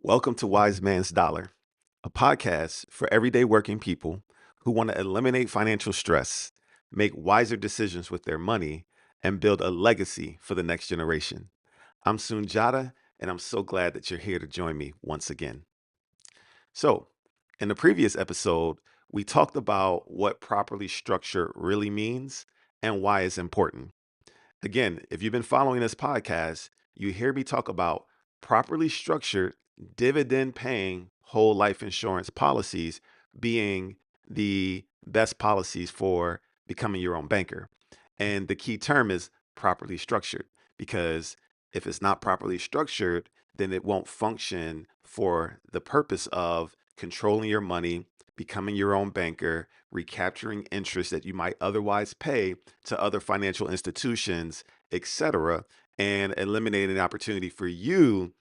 Welcome to Wise Man's Dollar, a podcast for everyday working people who want to eliminate financial stress, make wiser decisions with their money, and build a legacy for the next generation. I'm Sunjata, and I'm so glad that you're here to join me once again. So, in the previous episode, we talked about what properly structured really means and why it's important. Again, if you've been following this podcast, you hear me talk about properly structured dividend paying whole life insurance policies being the best policies for becoming your own banker. And the key term is properly structured because if it's not properly structured, then it won't function for the purpose of controlling your money, becoming your own banker, recapturing interest that you might otherwise pay to other financial institutions, etc., and eliminating the opportunity for you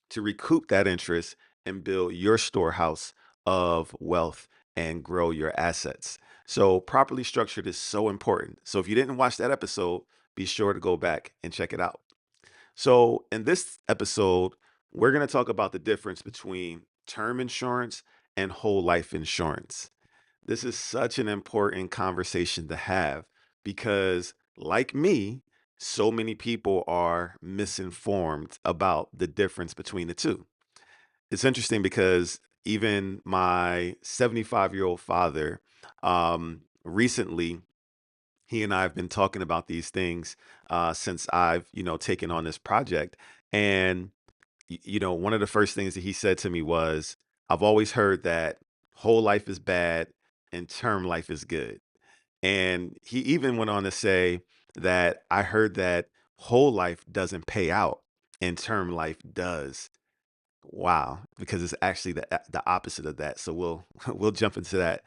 to recoup that interest and build your storehouse of wealth and grow your assets. So, properly structured is so important. So, if you didn't watch that episode, be sure to go back and check it out. So, in this episode, we're going to talk about the difference between term insurance and whole life insurance. This is such an important conversation to have because, like me, so many people are misinformed about the difference between the two. It's interesting because even my 75-year-old father, recently, he and I have been talking about these things since I've, taken on this project. And, one of the first things that he said to me was, I've always heard that whole life is bad and term life is good. And he even went on to say that I heard that whole life doesn't pay out and term life does. Wow, because it's actually the opposite of that. So we'll we'll jump into that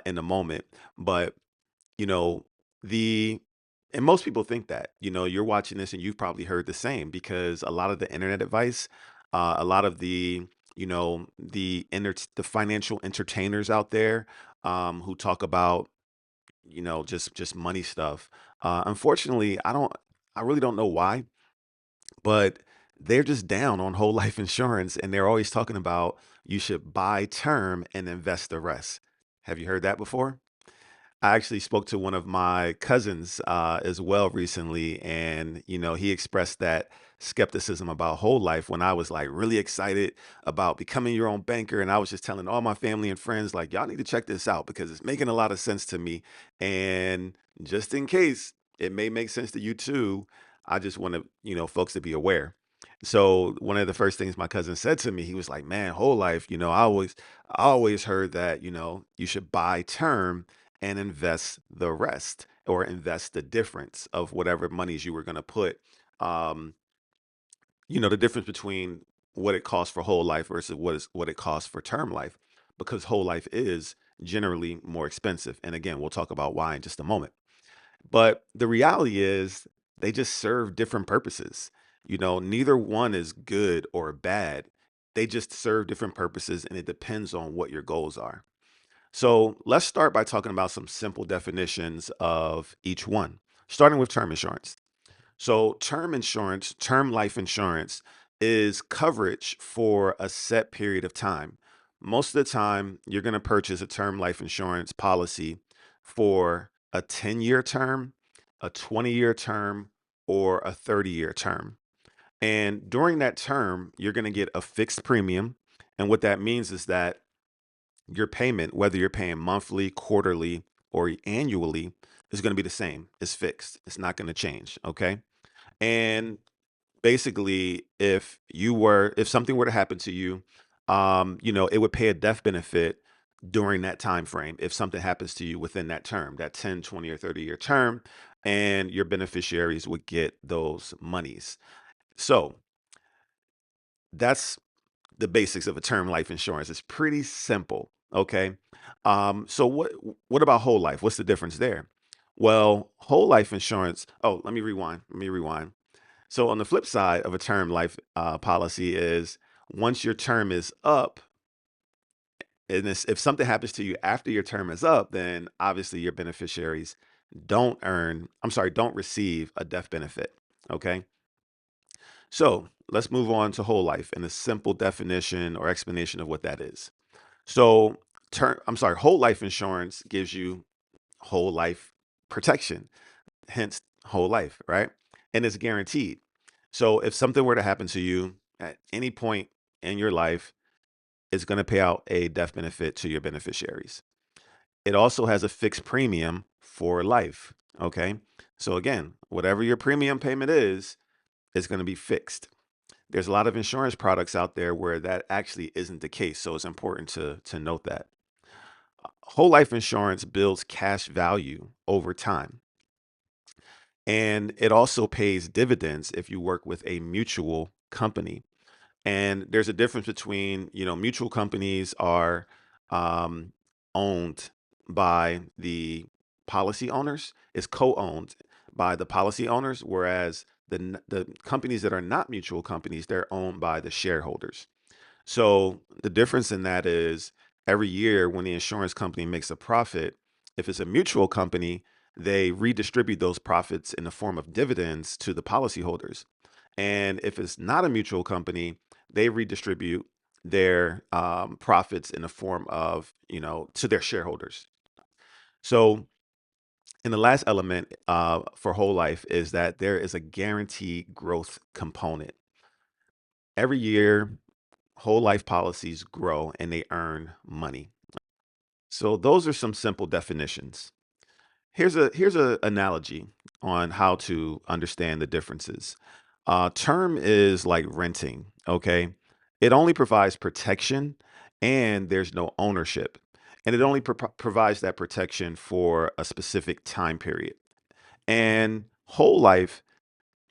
in a moment. But you know, the and most people think that, you're watching this and you've probably heard the same because a lot of the internet advice, a lot of the financial entertainers out there who talk about, just money stuff. Unfortunately, I really don't know why, but they're just down on whole life insurance and they're always talking about you should buy term and invest the rest. Have you heard that before? I actually spoke to one of my cousins as well recently, and he expressed that skepticism about whole life when I was like really excited about becoming your own banker, and I was just telling all my family and friends like, y'all need to check this out because it's making a lot of sense to me, and just in case it may make sense to you too, I just want to folks to be aware. So one of the first things my cousin said to me, he was like, "Man, whole life, I always heard that you should buy term and invest the rest or invest the difference of whatever monies you were going to put. Um, the difference between what it costs for whole life versus what it costs for term life, because whole life is generally more expensive. And again, we'll talk about why in just a moment. But the reality is they just serve different purposes. Neither one is good or bad. They just serve different purposes and it depends on what your goals are. So let's start by talking about some simple definitions of each one, starting with term insurance. So, term insurance, term life insurance, is coverage for a set period of time. Most of the time, you're going to purchase a term life insurance policy for a 10-year term, a 20-year term, or a 30-year term. And during that term, you're going to get a fixed premium. And what that means is that your payment, whether you're paying monthly, quarterly, or annually, is going to be the same. It's fixed. It's not going to change. Okay. And basically, if something were to happen to you, it would pay a death benefit during that time frame if something happens to you within that term, that 10, 20, or 30-year term, and your beneficiaries would get those monies. So that's the basics of a term life insurance. It's pretty simple. Okay. So what about whole life? What's the difference there? Well, whole life insurance. Oh, let me rewind. So on the flip side of a term life policy is once your term is up, and if something happens to you after your term is up, then obviously your beneficiaries don't receive a death benefit. Okay. So let's move on to whole life and a simple definition or explanation of what that is. So, whole life insurance gives you whole life protection, hence whole life, right? And it's guaranteed. So, if something were to happen to you at any point in your life, it's going to pay out a death benefit to your beneficiaries. It also has a fixed premium for life. Okay. So, again, whatever your premium payment is going to be fixed. There's a lot of insurance products out there where that actually isn't the case. So, it's important to note that. Whole life insurance builds cash value over time. And it also pays dividends if you work with a mutual company. And there's a difference between, mutual companies are um, owned by the policy owners, is co-owned by the policy owners, whereas the companies that are not mutual companies, they're owned by the shareholders. So the difference in that is every year when the insurance company makes a profit, if it's a mutual company, they redistribute those profits in the form of dividends to the policyholders. And if it's not a mutual company, they redistribute their profits in the form of, to their shareholders. So, and the last element for whole life is that there is a guaranteed growth component. Every year, whole life policies grow and they earn money. So those are some simple definitions. Here's a analogy on how to understand the differences. Term is like renting. Okay, it only provides protection, and there's no ownership, and it only provides that protection for a specific time period. And whole life,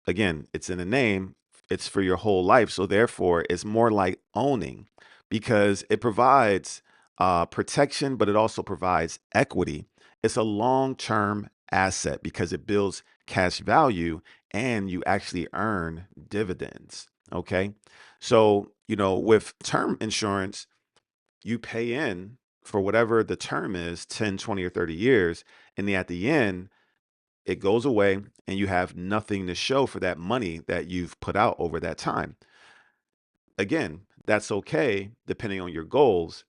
again, it's in the name, it's for your whole life. So therefore, it's more like owning because it provides protection, but it also provides equity. It's a long term asset because it builds cash value and you actually earn dividends. Okay. So, with term insurance, you pay in for whatever the term is 10, 20, or 30 years. And then at the end, it goes away and you have nothing to show for that money that you've put out over that time. Again, that's okay depending on your goals.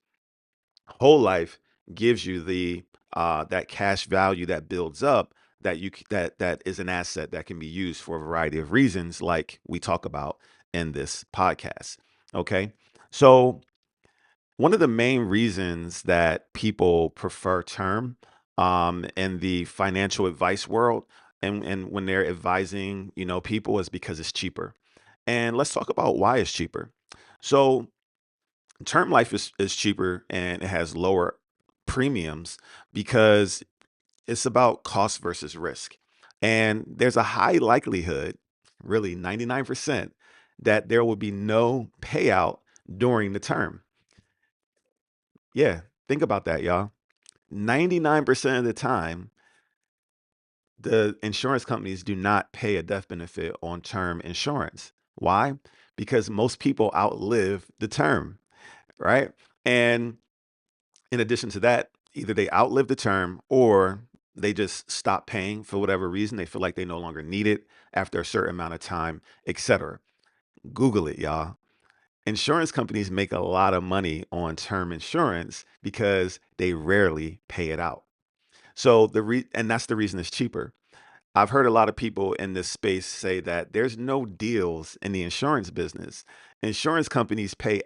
Whole life gives you the that cash value that builds up that that is an asset that can be used for a variety of reasons like we talk about in this podcast. Okay? So, one of the main reasons that people prefer term in the financial advice world and when they're advising, people is because it's cheaper. And let's talk about why it's cheaper. So term life is cheaper and it has lower premiums because it's about cost versus risk. And there's a high likelihood, really 99%, that there will be no payout during the term. Yeah, think about that, y'all. 99% of the time, the insurance companies do not pay a death benefit on term insurance. Why? Because most people outlive the term, right? And in addition to that, either they outlive the term or they just stop paying for whatever reason. They feel like they no longer need it after a certain amount of time, etc. Google it, y'all. Insurance companies make a lot of money on term insurance because they rarely pay it out. So and that's the reason it's cheaper. I've heard a lot of people in this space say that there's no deals in the insurance business. Insurance companies pay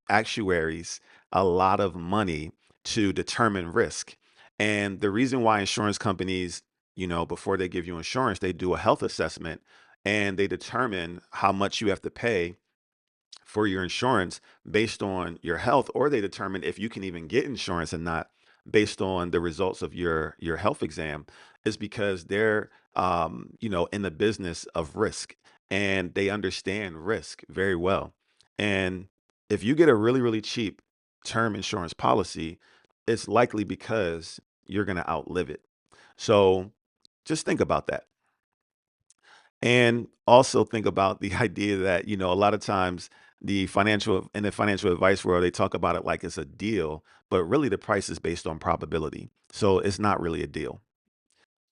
actuaries a lot of money to determine risk. And the reason why insurance companies, before they give you insurance, they do a health assessment and they determine how much you have to pay for your insurance based on your health, or they determine if you can even get insurance and not based on the results of your health exam, is because they're in the business of risk and they understand risk very well. And if you get a really really cheap term insurance policy, it's likely because you're going to outlive it. So just think about that. And also think about the idea that, a lot of times in the financial advice world, they talk about it like it's a deal, but really the price is based on probability. So it's not really a deal.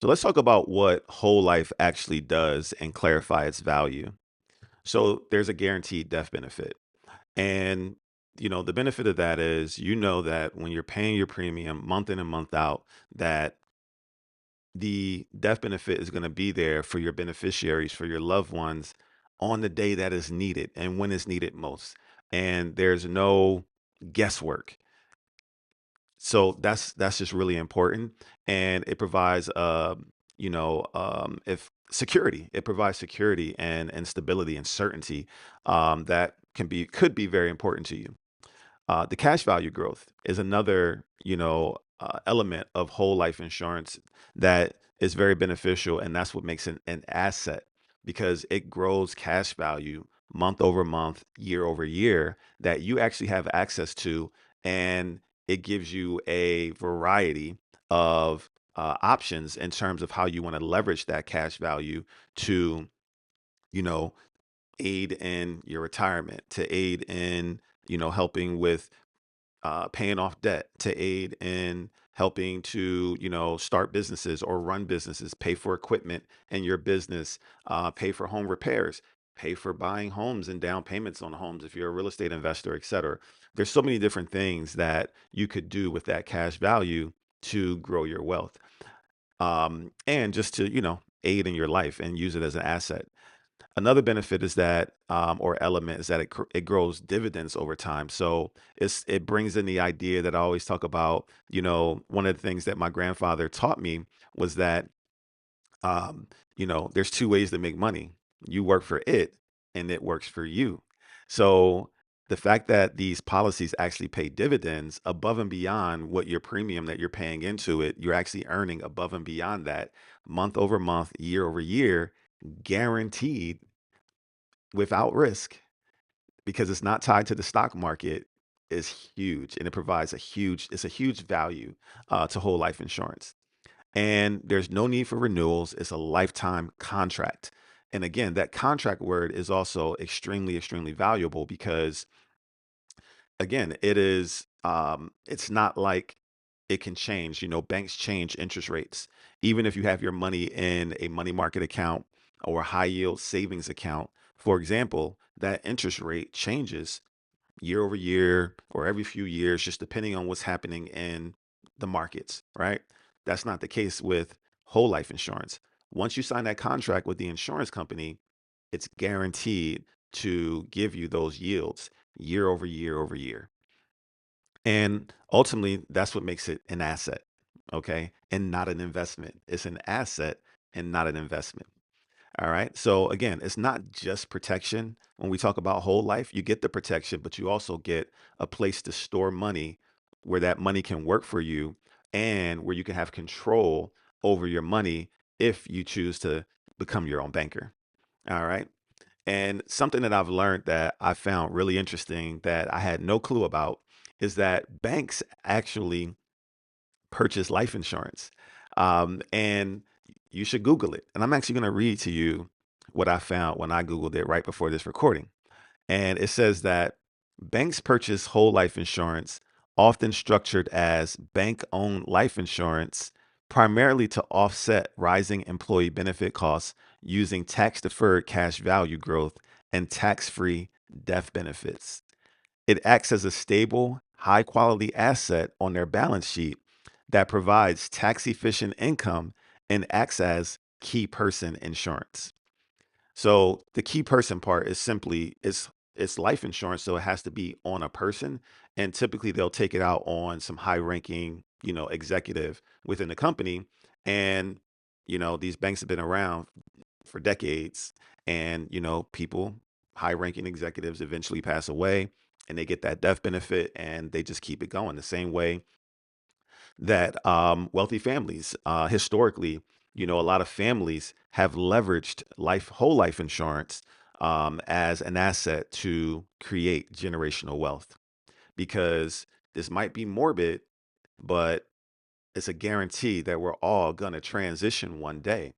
So let's talk about what whole life actually does and clarify its value. So there's a guaranteed death benefit. And, the benefit of that is, that when you're paying your premium month in and month out, that the death benefit is going to be there for your beneficiaries, for your loved ones on the day that is needed and when it's needed most. And there's no guesswork. So that's just really important, and it provides if security, it provides security and stability and certainty that could be very important to you. The cash value growth is another, element of whole life insurance that is very beneficial, and that's what makes it an asset because it grows cash value month over month, year over year that you actually have access to, and it gives you a variety of options in terms of how you want to leverage that cash value to, you know, aid in your retirement, to aid in, helping with paying off debt, to aid in helping to, start businesses or run businesses, pay for equipment in your business, pay for home repairs, pay for buying homes and down payments on homes if you're a real estate investor, et cetera. There's so many different things that you could do with that cash value to grow your wealth, and just to, aid in your life and use it as an asset. Another benefit is that, or element is that it grows dividends over time. So it brings in the idea that I always talk about. One of the things that my grandfather taught me was that, there's two ways to make money. You work for it, and it works for you. So the fact that these policies actually pay dividends above and beyond what your premium that you're paying into it, you're actually earning above and beyond that month over month, year over year, guaranteed without risk because it's not tied to the stock market is huge, and it provides it's a huge value to whole life insurance. And there's no need for renewals. It's a lifetime contract. And again, that contract word is also extremely, extremely valuable because again, it's not like it can change. Banks change interest rates. Even if you have your money in a money market account or a high yield savings account, for example, that interest rate changes year over year or every few years, just depending on what's happening in the markets, right? That's not the case with whole life insurance. Once you sign that contract with the insurance company, it's guaranteed to give you those yields year over year over year. And ultimately, that's what makes it an asset, okay? And not an investment. It's an asset and not an investment. All right. So again, it's not just protection. When we talk about whole life, you get the protection, but you also get a place to store money where that money can work for you and where you can have control over your money if you choose to become your own banker. All right. And something that I've learned that I found really interesting that I had no clue about is that banks actually purchase life insurance. And you should Google it. And I'm actually going to read to you what I found when I Googled it right before this recording. And it says that banks purchase whole life insurance, often structured as bank owned life insurance, primarily to offset rising employee benefit costs using tax deferred cash value growth and tax free death benefits. It acts as a stable, high quality asset on their balance sheet that provides tax efficient income and acts as key person insurance. So the key person part is simply it's life insurance, so it has to be on a person, and typically they'll take it out on some high ranking, executive within the company. And these banks have been around for decades, and people, high ranking executives eventually pass away and they get that death benefit and they just keep it going the same way that wealthy families historically, a lot of families have leveraged whole life insurance as an asset to create generational wealth because this might be morbid, but it's a guarantee that we're all going to transition one day.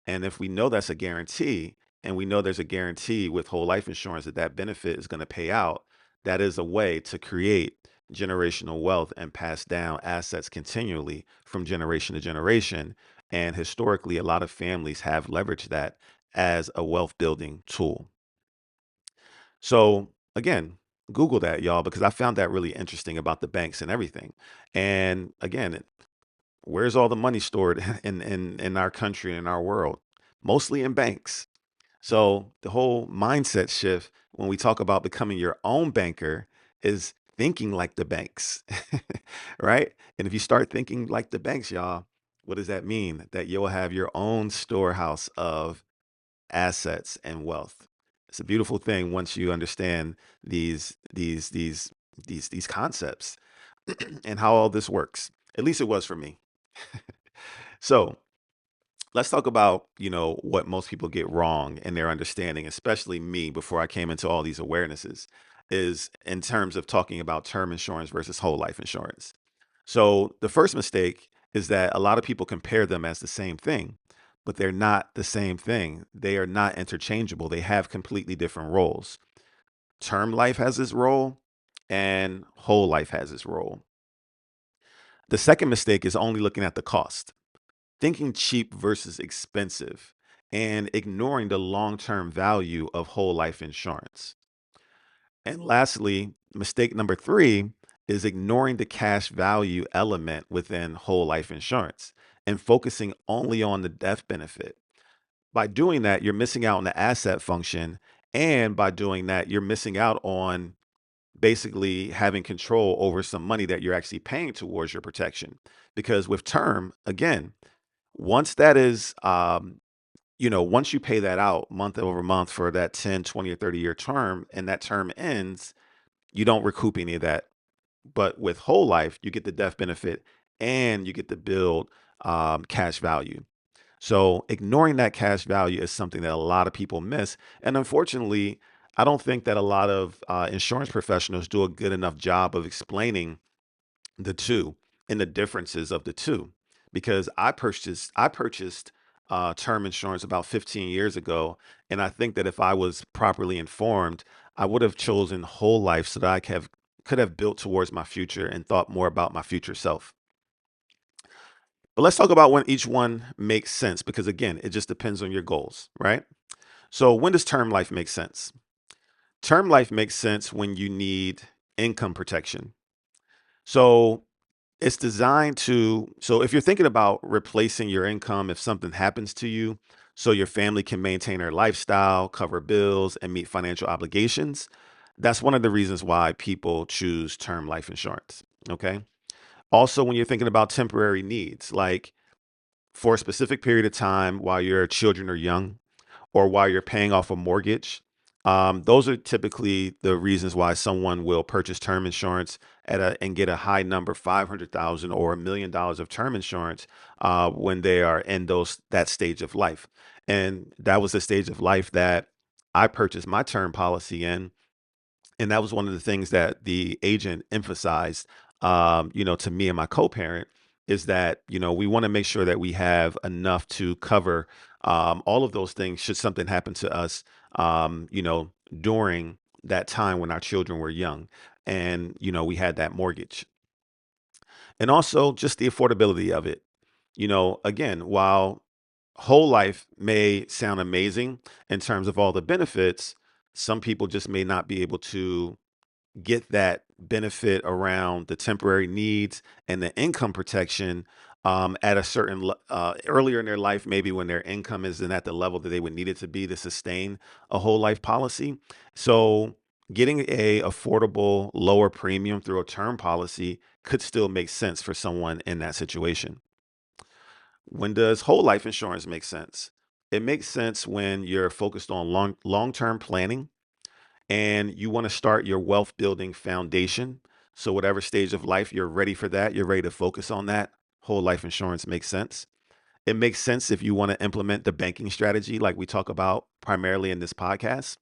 And if we know that's a guarantee, and we know there's a guarantee with whole life insurance that that benefit is going to pay out, that is a way to create generational wealth and pass down assets continually from generation to generation. And historically, a lot of families have leveraged that as a wealth building tool. So again, Google that, y'all, because I found that really interesting about the banks and everything. And again, where's all the money stored in our country, in our world? Mostly in banks. So the whole mindset shift when we talk about becoming your own banker is thinking like the banks, right? And if you start thinking like the banks, y'all, what does that mean? That you'll have your own storehouse of assets and wealth. It's a beautiful thing once you understand these concepts and how all this works. At least it was for me. So let's talk about what most people get wrong in their understanding, especially me before I came into all these awarenesses, is in terms of talking about term insurance versus whole life insurance. So the first mistake is that a lot of people compare them as the same thing, but they're not the same thing. They are not interchangeable. They have completely different roles. Term life has its role and whole life has its role. The second mistake is only looking at the cost, thinking cheap versus expensive, and ignoring the long term value of whole life insurance. And lastly, mistake number three is ignoring the cash value element within whole life insurance and focusing only on the death benefit. By doing that, you're missing out on the asset function. And by doing that, you're missing out on basically having control over some money that you're actually paying towards your protection. Because with term, again, once that is once you pay that out month over month for that 10, 20, or 30-year term and that term ends, you don't recoup any of that. But with whole life, you get the death benefit and you get to build cash value. So ignoring that cash value is something that a lot of people miss. And unfortunately, I don't think that a lot of insurance professionals do a good enough job of explaining the two and the differences of the two, because I purchased term insurance about 15 years ago, and I think that if I was properly informed, I would have chosen whole life so that I could have built towards my future and thought more about my future self. But let's talk about when each one makes sense, because again, it just depends on your goals, right? So when does term life make sense? Term life makes sense when you need income protection. So it's designed so if you're thinking about replacing your income if something happens to you, so your family can maintain their lifestyle, cover bills, and meet financial obligations, that's one of the reasons why people choose term life insurance. Okay. Also, when you're thinking about temporary needs, like for a specific period of time while your children are young, or while you're paying off a mortgage. Those are typically the reasons why someone will purchase term insurance and get a high number, 500,000 or $1 million of term insurance when they are in that stage of life. And that was the stage of life that I purchased my term policy in, and that was one of the things that the agent emphasized, to me and my co-parent, is that we want to make sure that we have enough to cover all of those things should something happen to us, during that time when our children were young, and we had that mortgage, and also just the affordability of it. Again, while whole life may sound amazing in terms of all the benefits, some people just may not be able to get that benefit around the temporary needs and the income protection at a earlier in their life, maybe when their income isn't at the level that they would need it to be to sustain a whole life policy. So getting a affordable lower premium through a term policy could still make sense for someone in that situation. When does whole life insurance make sense? It makes sense when you're focused on long-term planning and you want to start your wealth building foundation. So, whatever stage of life you're ready for that, you're ready to focus on that. Whole life insurance makes sense. It makes sense if you want to implement the banking strategy, like we talk about primarily in this podcast.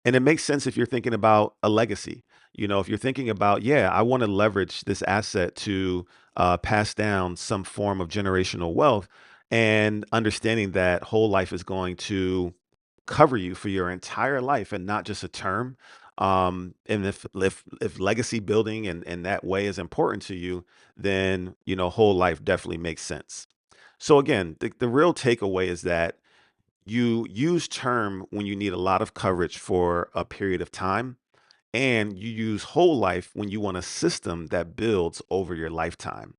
And it makes sense if you're thinking about a legacy. If you're thinking about, yeah, I want to leverage this asset to pass down some form of generational wealth, and understanding that whole life is going to cover you for your entire life and not just a term. And if legacy building and that way is important to you, then whole life definitely makes sense. So again, the real takeaway is that You use term when you need a lot of coverage for a period of time, and you use whole life when you want a system that builds over your lifetime.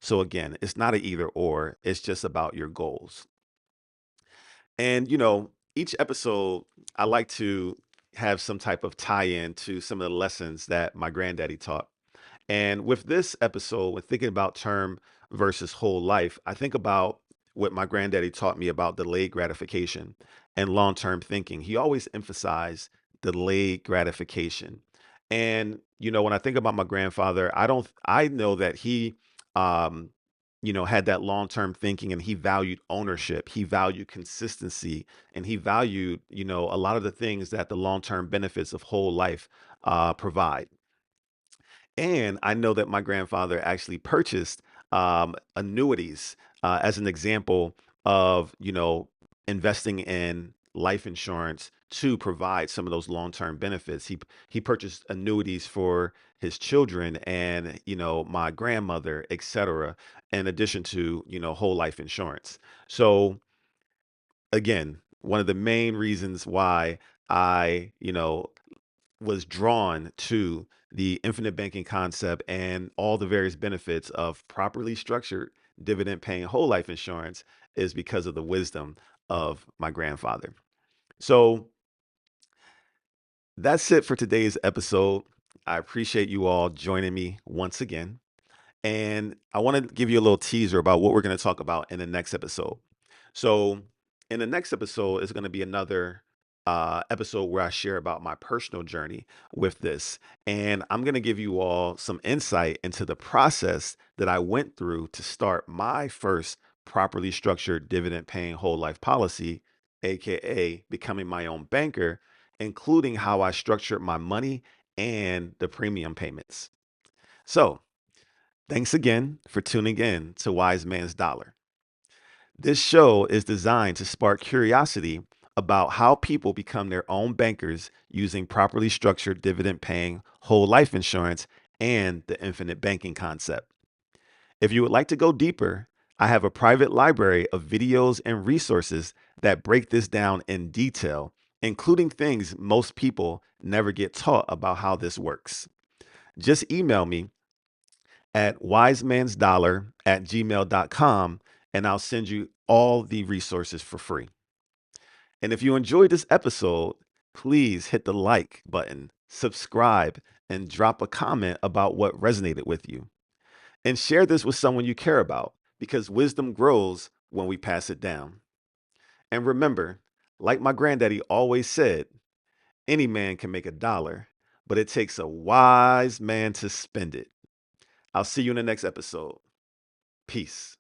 So again, it's not an either or, it's just about your goals. And each episode I like to have some type of tie-in to some of the lessons that my granddaddy taught. And with this episode, when thinking about term versus whole life, I think about what my granddaddy taught me about delayed gratification and long term thinking. He always emphasized delayed gratification. And, when I think about my grandfather, I know that he, um, had that long term thinking, and he valued ownership, he valued consistency, and he valued, a lot of the things that the long term benefits of whole life provide. And I know that my grandfather actually purchased annuities as an example of, investing in life insurance to provide some of those long-term benefits. He purchased annuities for his children and, my grandmother, et cetera, in addition to, whole life insurance. So again, one of the main reasons why I, was drawn to the infinite banking concept and all the various benefits of properly structured dividend paying whole life insurance is because of the wisdom of my grandfather. So that's it for today's episode. I appreciate you all joining me once again. And I want to give you a little teaser about what we're going to talk about in the next episode. So, in the next episode is going to be another episode where I share about my personal journey with this. And I'm going to give you all some insight into the process that I went through to start my first properly structured dividend paying whole life policy, AKA becoming my own banker, including how I structured my money and the premium payments. So, thanks again for tuning in to Wise Man's Dollar. This show is designed to spark curiosity about how people become their own bankers using properly structured dividend paying whole life insurance and the infinite banking concept. If you would like to go deeper, I have a private library of videos and resources that break this down in detail, including things most people never get taught about how this works. Just email me at wisemansdollar@gmail.com, and I'll send you all the resources for free. And if you enjoyed this episode, please hit the like button, subscribe, and drop a comment about what resonated with you. And share this with someone you care about, because wisdom grows when we pass it down. And remember, like my granddaddy always said, any man can make a dollar, but it takes a wise man to spend it. I'll see you in the next episode. Peace.